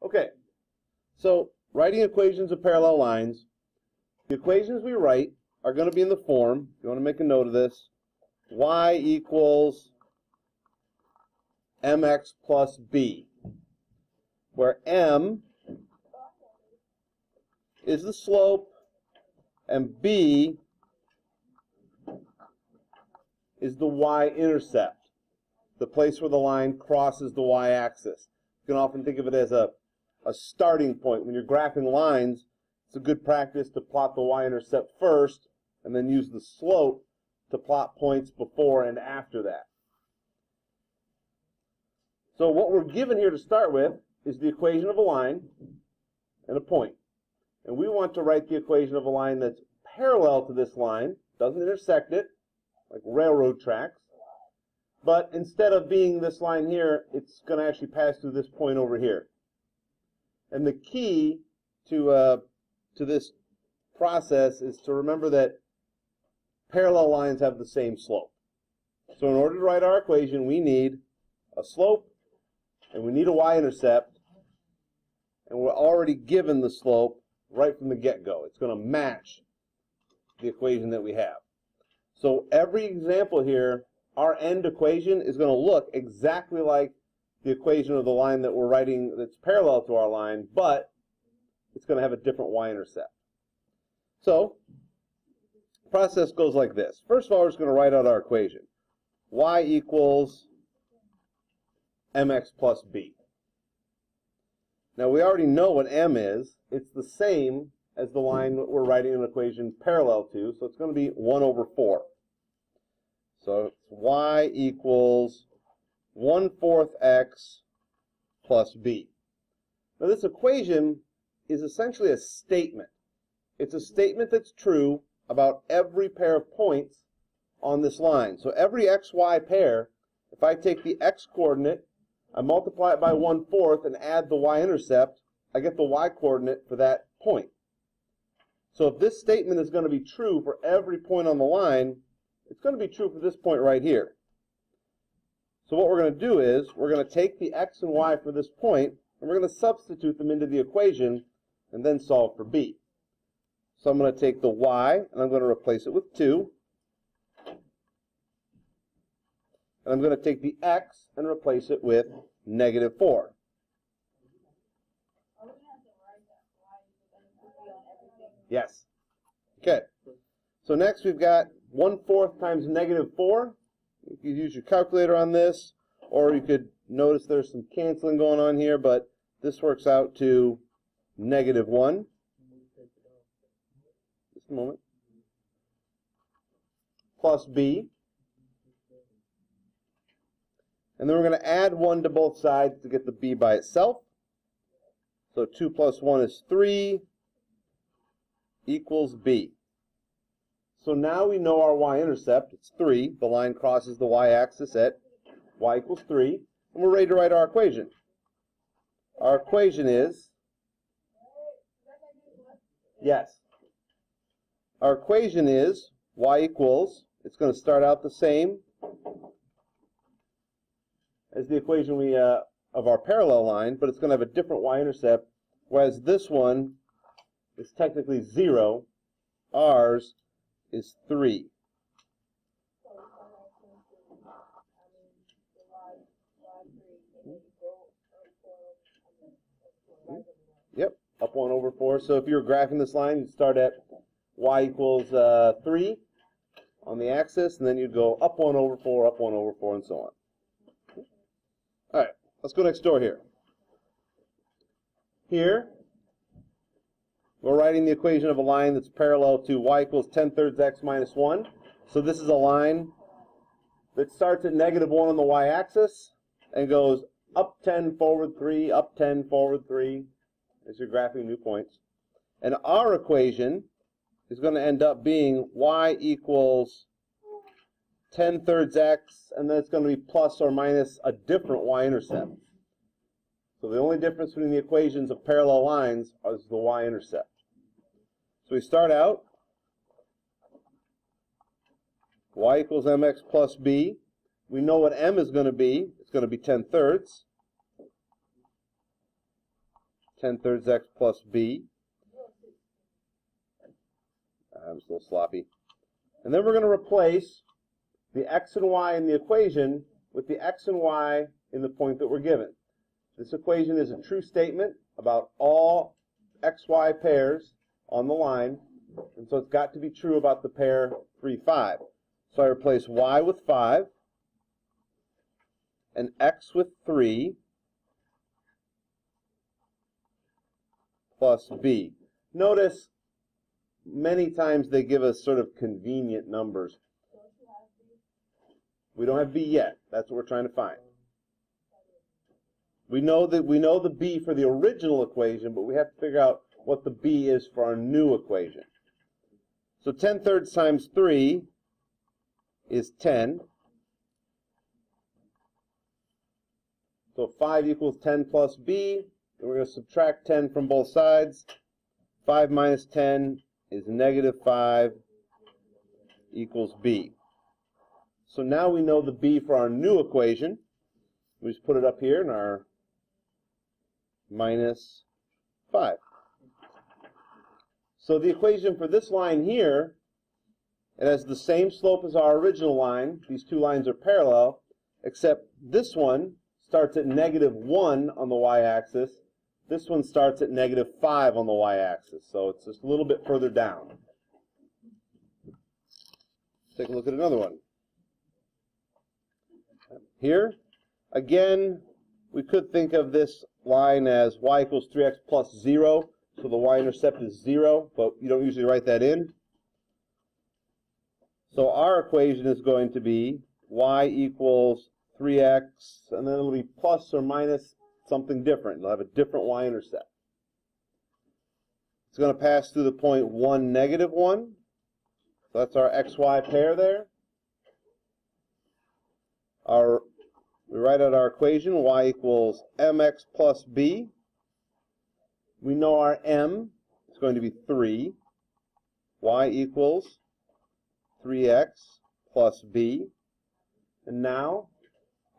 Okay, so writing equations of parallel lines. The equations we write are going to be in the form, if you want to make a note of this, y equals mx plus b, where m is the slope and b is the y-intercept, the place where the line crosses the y-axis. You can often think of it as a starting point. When you're graphing lines, it's a good practice to plot the y-intercept first and then use the slope to plot points before and after that. So what we're given here to start with is the equation of a line and a point. And we want to write the equation of a line that's parallel to this line, doesn't intersect it, like railroad tracks. But instead of being this line here, it's going to actually pass through this point over here. And the key to this process is to remember that parallel lines have the same slope. So in order to write our equation, we need a slope and we need a y-intercept, and we're already given the slope right from the get-go. It's going to match the equation that we have. So every example here, our end equation is going to look exactly like the equation of the line that we're writing that's parallel to our line, but it's going to have a different y-intercept. So the process goes like this. First of all, we're just going to write out our equation. Y equals mx plus b. Now we already know what m is. It's the same as the line that we're writing an equation parallel to, so it's going to be 1 over 4. So it's y equals 1/4 x plus b. Now this equation is essentially a statement. It's a statement that's true about every pair of points on this line. So every xy pair, if I take the x-coordinate, I multiply it by 1/4 and add the y-intercept, I get the y-coordinate for that point. So if this statement is going to be true for every point on the line, it's going to be true for this point right here. So what we're going to do is we're going to take the x and y for this point, and we're going to substitute them into the equation and then solve for b. So I'm going to take the y, and I'm going to replace it with 2. And I'm going to take the x and replace it with -4. Yes. Okay. So next we've got 1/4 times -4. You could use your calculator on this, or you could notice there's some canceling going on here, but this works out to -1. Just a moment. Plus b. And then we're going to add 1 to both sides to get the b by itself. So 2 plus 1 is 3 equals b. So now we know our y-intercept. It's 3. The line crosses the y-axis at y equals 3. And we're ready to write our equation. Our equation is, yes. Our equation is y equals, it's going to start out the same as the equation of our parallel line, but it's going to have a different y-intercept, whereas this one is technically 0. Ours is 3. Yep, up 1 over 4. So if you're graphing this line, you'd start at y equals 3 on the axis, and then you'd go up 1 over 4, up 1 over 4, and so on. All right, let's go next door here. Here, we're writing the equation of a line that's parallel to y equals 10/3 x minus 1. So this is a line that starts at -1 on the y-axis and goes up 10, forward 3, up 10, forward 3, as you're graphing new points. And our equation is going to end up being y equals 10/3 x, and then it's going to be plus or minus a different y-intercept. So the only difference between the equations of parallel lines is the y-intercept. So we start out, y equals mx plus b. We know what m is going to be. It's going to be 10/3. 10/3 x plus b. I'm just a little sloppy. And then we're going to replace the x and y in the equation with the x and y in the point that we're given. This equation is a true statement about all xy pairs on the line, and so it's got to be true about the pair 3, 5. So I replace y with 5 and x with 3 plus b. Notice many times they give us sort of convenient numbers. We don't have b yet. That's what we're trying to find. We know the b for the original equation, but we have to figure out what the b is for our new equation. So 10/3 times 3 is 10. So 5 equals 10 plus b. And we're going to subtract 10 from both sides. 5 minus 10 is negative 5 equals b. So now we know the b for our new equation. We just put it up here in our minus 5. So the equation for this line here, it has the same slope as our original line. These two lines are parallel, except this one starts at negative 1 on the y-axis. This one starts at negative 5 on the y-axis, so it's just a little bit further down. Take a look at another one. Here, again, we could think of this line as y equals 3x plus 0, so the y-intercept is 0, but you don't usually write that in. So our equation is going to be y equals 3x, and then it'll be plus or minus something different. It'll have a different y-intercept. It's going to pass through the point 1, negative 1. So that's our xy pair there. We write out our equation, y equals mx plus b. We know our m is going to be 3. Y equals 3x plus b. And now,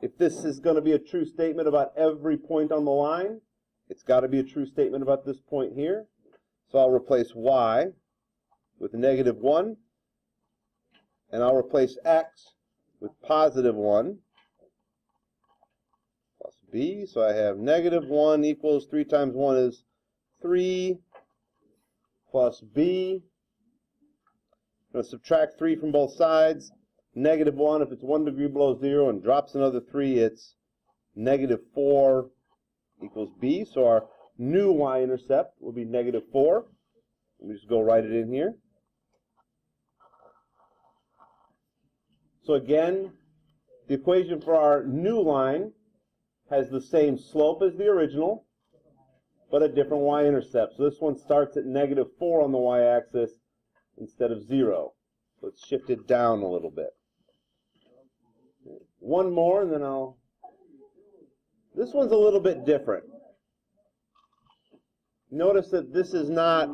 if this is going to be a true statement about every point on the line, it's got to be a true statement about this point here. So I'll replace y with negative 1, and I'll replace x with positive 1 plus b. So I have negative 1 equals 3 times 1 is 3 plus b. I'm going to subtract 3 from both sides. Negative 1, if it's 1 degree below 0 and drops another 3, it's negative 4 equals b. So our new y-intercept will be negative 4. Let me just go write it in here. So again, the equation for our new line has the same slope as the original, but a different y-intercept. So this one starts at negative 4 on the y-axis instead of 0. So it's shifted down a little bit. One more, and then this one's a little bit different. Notice that this is not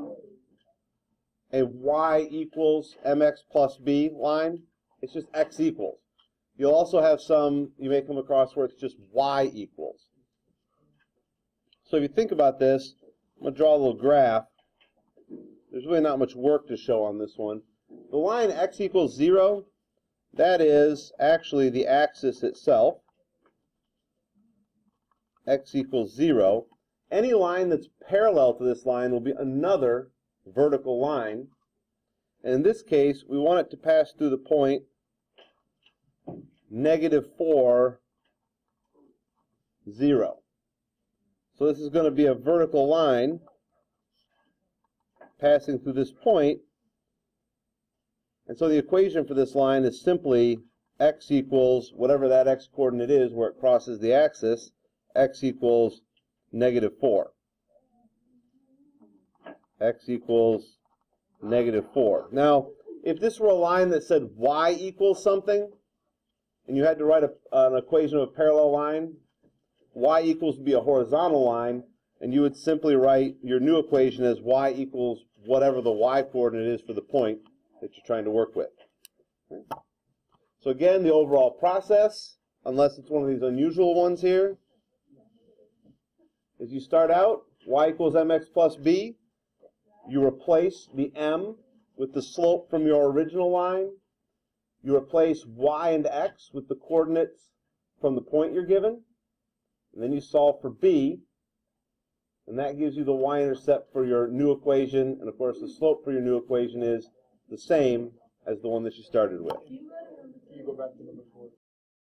a y equals mx plus b line. It's just x equals. You'll also have some, you may come across where it's just y equals. So if you think about this, I'm going to draw a little graph. There's really not much work to show on this one. The line x equals 0, that is actually the axis itself. X equals 0. Any line that's parallel to this line will be another vertical line. And in this case, we want it to pass through the point negative 4, 0. So this is going to be a vertical line passing through this point. And so the equation for this line is simply x equals whatever that x coordinate is where it crosses the axis, x equals negative 4. X equals negative 4. Now, if this were a line that said y equals something, and you had to write an equation of a parallel line, y equals would be a horizontal line, and you would simply write your new equation as y equals whatever the y coordinate is for the point that you're trying to work with. Okay. So again, the overall process, unless it's one of these unusual ones here, is you start out y equals mx plus b. You replace the m with the slope from your original line. You replace y and x with the coordinates from the point you're given. And then you solve for b. And that gives you the y-intercept for your new equation. And of course, the slope for your new equation is the same as the one that you started with. Can you go back to number 4?